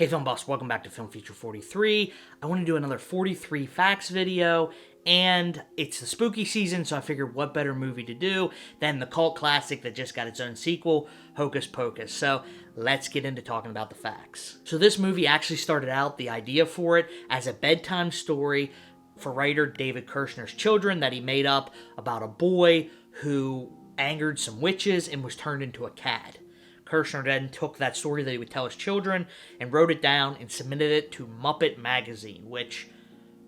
Hey film buffs, welcome back to Film Feature 43. I want to do another 43 facts video, and it's the spooky season, so I figured what better movie to do than the cult classic that just got its own sequel, Hocus Pocus. So let's get into talking about the facts. So this movie actually started out, the idea for it, as a bedtime story for writer David Kirshner's children that he made up about a boy who angered some witches and was turned into a cat. Kirshner then took that story that he would tell his children and wrote it down and submitted it to Muppet Magazine, which,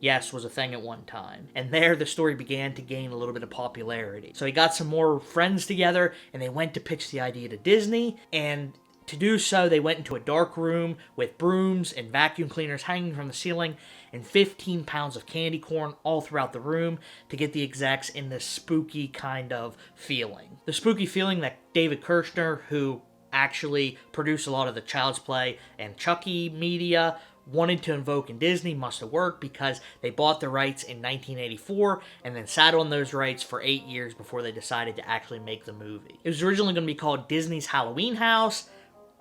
yes, was a thing at one time. And there, the story began to gain a little bit of popularity. So he got some more friends together, and they went to pitch the idea to Disney, and to do so, they went into a dark room with brooms and vacuum cleaners hanging from the ceiling and 15 pounds of candy corn all throughout the room to get the execs in this spooky kind of feeling. The spooky feeling that David Kirshner, who actually produced a lot of the Child's Play and Chucky media, wanted to invoke in Disney must have worked because they bought the rights in 1984 and then sat on those rights for 8 years before they decided to actually make the movie. It was originally going to be called Disney's Halloween House,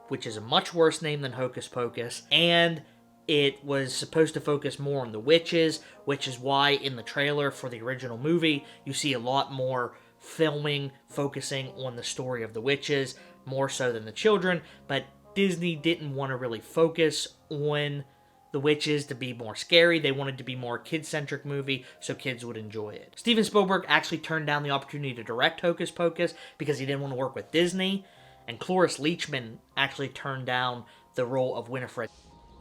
which is a much worse name than Hocus Pocus, and it was supposed to focus more on the witches, which is why in the trailer for the original movie you see a lot more filming focusing on the story of the witches, more so than the children, but Disney didn't want to really focus on the witches to be more scary. They wanted to be more kid-centric movie so kids would enjoy it. Steven Spielberg actually turned down the opportunity to direct Hocus Pocus because he didn't want to work with Disney, and Cloris Leachman actually turned down the role of Winifred.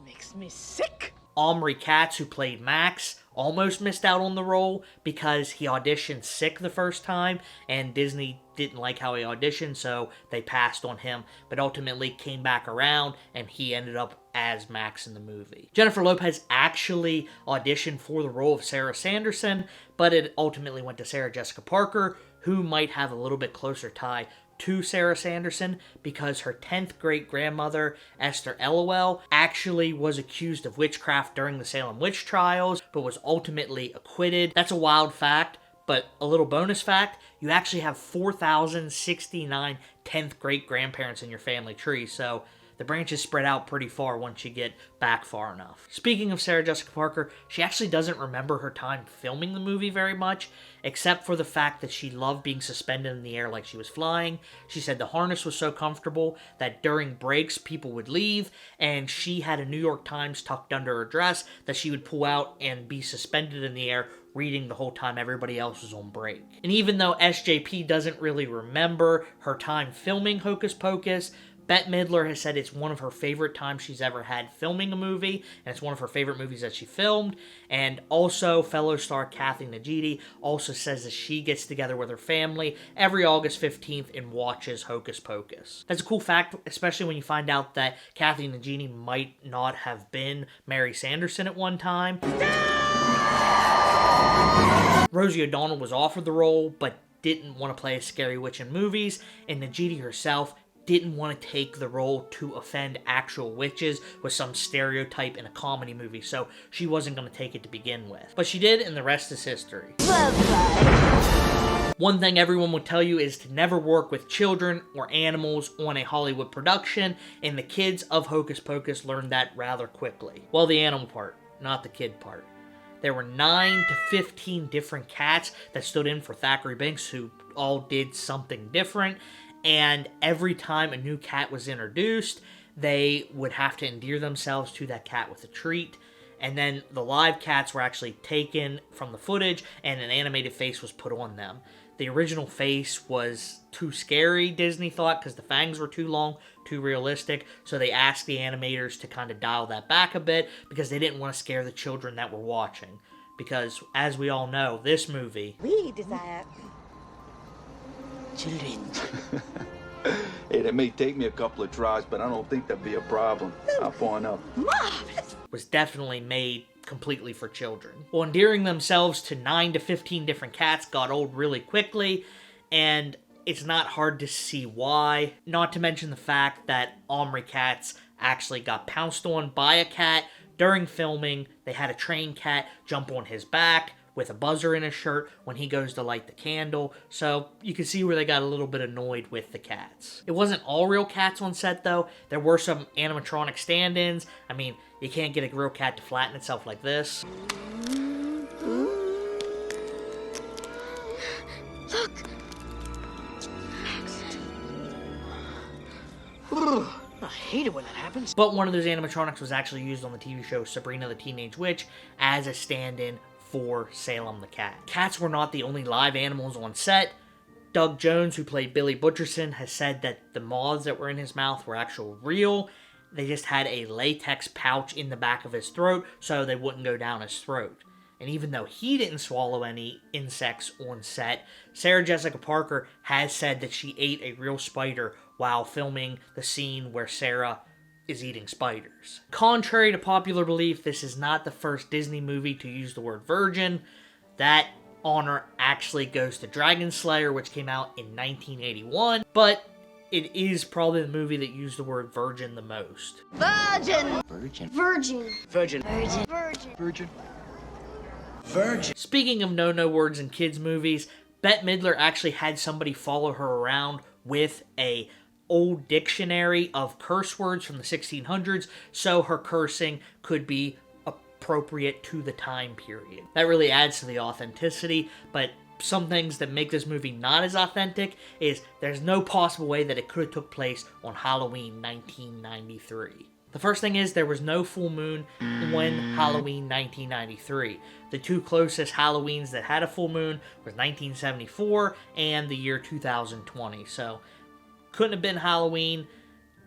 Makes me sick! Omri Katz, who played Max, almost missed out on the role because he auditioned sick the first time, and Disney didn't like how he auditioned, so they passed on him, but ultimately came back around, and he ended up as Max in the movie. Jennifer Lopez actually auditioned for the role of Sarah Sanderson, but it ultimately went to Sarah Jessica Parker, who might have a little bit closer tie to Sarah Sanderson because her 10th great-grandmother, Esther Elwell, actually was accused of witchcraft during the Salem witch trials, but was ultimately acquitted. That's a wild fact, but a little bonus fact, you actually have 4,069 10th great-grandparents in your family tree, so the branches spread out pretty far once you get back far enough. Speaking of Sarah Jessica Parker, she actually doesn't remember her time filming the movie very much, except for the fact that she loved being suspended in the air like she was flying. She said the harness was so comfortable that during breaks people would leave, and she had a New York Times tucked under her dress that she would pull out and be suspended in the air reading the whole time everybody else was on break. And even though SJP doesn't really remember her time filming Hocus Pocus, Bette Midler has said it's one of her favorite times she's ever had filming a movie, and it's one of her favorite movies that she filmed. And also, fellow star Kathy Najimy also says that she gets together with her family every August 15th and watches Hocus Pocus. That's a cool fact, especially when you find out that Kathy Najimy might not have been Mary Sanderson at one time. Rosie O'Donnell was offered the role, but didn't want to play a scary witch in movies, and Najimy herself didn't want to take the role to offend actual witches with some stereotype in a comedy movie, so she wasn't going to take it to begin with. But she did, and the rest is history. One thing everyone will tell you is to never work with children or animals on a Hollywood production, and the kids of Hocus Pocus learned that rather quickly. Well, the animal part, not the kid part. There were 9 to 15 different cats that stood in for Thackery Binx, who all did something different, and every time a new cat was introduced, they would have to endear themselves to that cat with a treat. And then the live cats were actually taken from the footage, and an animated face was put on them. The original face was too scary, Disney thought, because the fangs were too long, too realistic, so they asked the animators to kind of dial that back a bit, because they didn't want to scare the children that were watching. Because, as we all know, this movie... We desire children. Hey, that may take me a couple of tries, but I don't think that'd be a problem. I'll find out. Marvelous! Was definitely made completely for children. Well, endearing themselves to 9 to 15 different cats got old really quickly, and it's not hard to see why. Not to mention the fact that Omri Katz actually got pounced on by a cat during filming. They had a trained cat jump on his back, with a buzzer in his shirt when he goes to light the candle, so you can see where they got a little bit annoyed with the cats. It wasn't all real cats on set though. There were some animatronic stand-ins. I mean, you can't get a real cat to flatten itself like this. Look! I hate it when that happens. But one of those animatronics was actually used on the TV show Sabrina the Teenage Witch as a stand-in for Salem the cat. Cats were not the only live animals on set. Doug Jones, who played Billy Butcherson, has said that the moths that were in his mouth were actual real. They just had a latex pouch in the back of his throat so they wouldn't go down his throat. And even though he didn't swallow any insects on set, Sarah Jessica Parker has said that she ate a real spider while filming the scene where Sarah is eating spiders. Contrary to popular belief, this is not the first Disney movie to use the word virgin. That honor actually goes to Dragon Slayer, which came out in 1981, but it is probably the movie that used the word virgin the most. Virgin! Virgin. Virgin. Virgin. Virgin. Virgin. Virgin. Virgin. Speaking of no words in kids' movies, Bette Midler actually had somebody follow her around with a old dictionary of curse words from the 1600s, so her cursing could be appropriate to the time period. That really adds to the authenticity, but some things that make this movie not as authentic is there's no possible way that it could have took place on Halloween 1993. The first thing is there was no full moon when Halloween 1993. The two closest Halloweens that had a full moon was 1974 and the year 2020, so couldn't have been Halloween.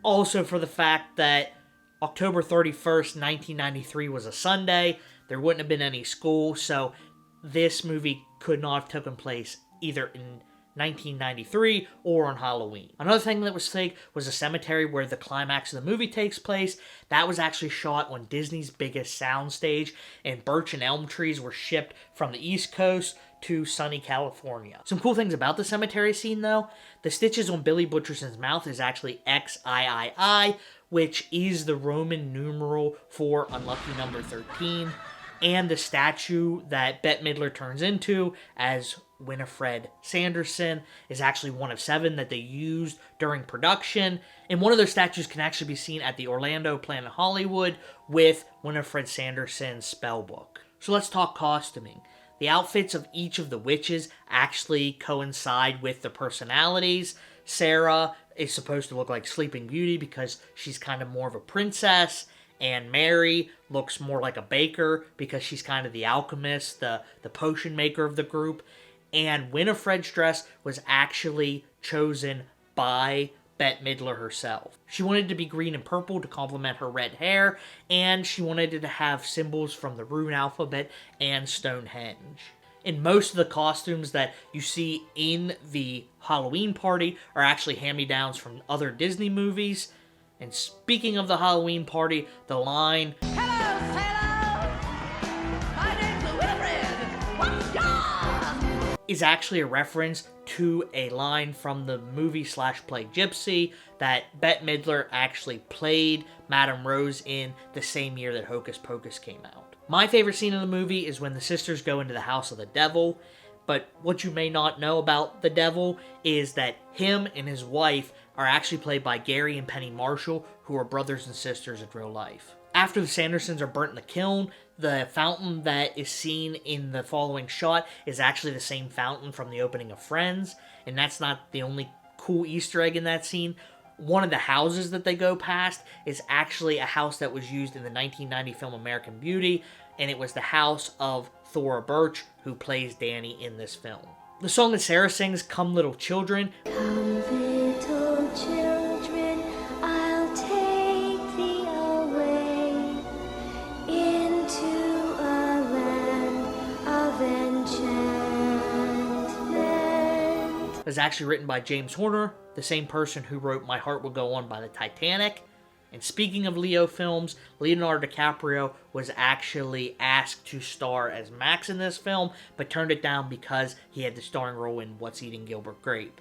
Also for the fact that October 31st, 1993 was a Sunday, there wouldn't have been any school, so this movie could not have taken place either in 1993 or on Halloween. Another thing that was fake was the cemetery where the climax of the movie takes place. That was actually shot on Disney's biggest soundstage, and birch and elm trees were shipped from the East Coast to sunny California. Some cool things about the cemetery scene though, the stitches on Billy Butcherson's mouth is actually XIII, which is the Roman numeral for unlucky number 13, and the statue that Bette Midler turns into as Winifred Sanderson is actually one of 7 that they used during production, and one of those statues can actually be seen at the Orlando Planet Hollywood with Winifred Sanderson's spellbook. So let's talk costuming. The outfits of each of the witches actually coincide with the personalities. Sarah is supposed to look like Sleeping Beauty because she's kind of more of a princess, and Mary looks more like a baker because she's kind of the alchemist, the potion maker of the group. And Winifred's dress was actually chosen by Bette Midler herself. She wanted to be green and purple to complement her red hair, and she wanted it to have symbols from the rune alphabet and Stonehenge. And most of the costumes that you see in the Halloween party are actually hand-me-downs from other Disney movies. And speaking of the Halloween party, the line, Hello, Salem! My name's Winifred! What's yours? is actually a reference to a line from the movie/play Gypsy that Bette Midler actually played Madame Rose in the same year that Hocus Pocus came out. My favorite scene in the movie is when the sisters go into the house of the devil, but what you may not know about the devil is that him and his wife are actually played by Gary and Penny Marshall, who are brothers and sisters in real life. After the Sandersons are burnt in the kiln, the fountain that is seen in the following shot is actually the same fountain from the opening of Friends, and that's not the only cool Easter egg in that scene. One of the houses that they go past is actually a house that was used in the 1990 film American Beauty, and it was the house of Thora Birch, who plays Danny in this film. The song that Sarah sings, Come Little Children, Come, little children, I'll take thee away into a land of enchantment. was actually written by James Horner, the same person who wrote My Heart Will Go On by the Titanic. And speaking of Leo films, Leonardo DiCaprio was actually asked to star as Max in this film, but turned it down because he had the starring role in What's Eating Gilbert Grape.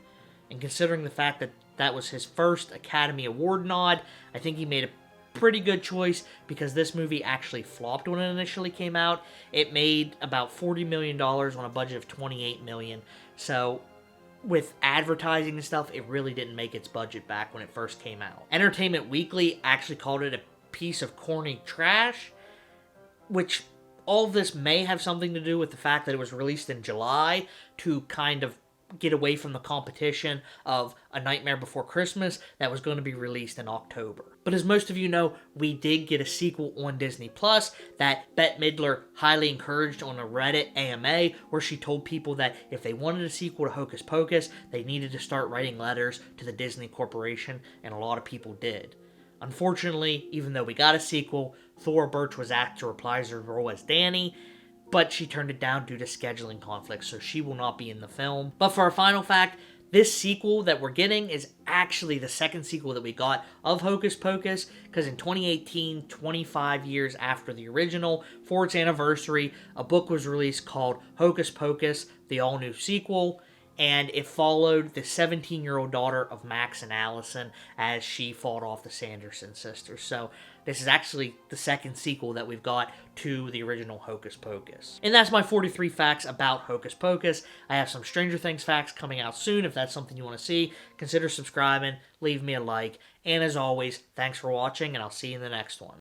And considering the fact that that was his first Academy Award nod, I think he made a pretty good choice because this movie actually flopped when it initially came out. It made about $40 million on a budget of $28 million. So with advertising and stuff, it really didn't make its budget back when it first came out. Entertainment Weekly actually called it a piece of corny trash, which all of this may have something to do with the fact that it was released in July to kind of get away from the competition of A Nightmare Before Christmas that was going to be released in October. But as most of you know, we did get a sequel on Disney Plus that Bette Midler highly encouraged on a Reddit AMA, where she told people that if they wanted a sequel to Hocus Pocus, they needed to start writing letters to the Disney Corporation, and a lot of people did. Unfortunately, even though we got a sequel, Thora Birch was asked to reprise her role as Danny, but she turned it down due to scheduling conflicts, so she will not be in the film. But for our final fact, this sequel that we're getting is actually the second sequel that we got of Hocus Pocus, because in 2018, 25 years after the original, for its anniversary, a book was released called Hocus Pocus, the all-new sequel, and it followed the 17-year-old daughter of Max and Allison as she fought off the Sanderson sisters. So this is actually the second sequel that we've got to the original Hocus Pocus. And that's my 43 facts about Hocus Pocus. I have some Stranger Things facts coming out soon. If that's something you want to see, consider subscribing, leave me a like, and as always, thanks for watching, and I'll see you in the next one.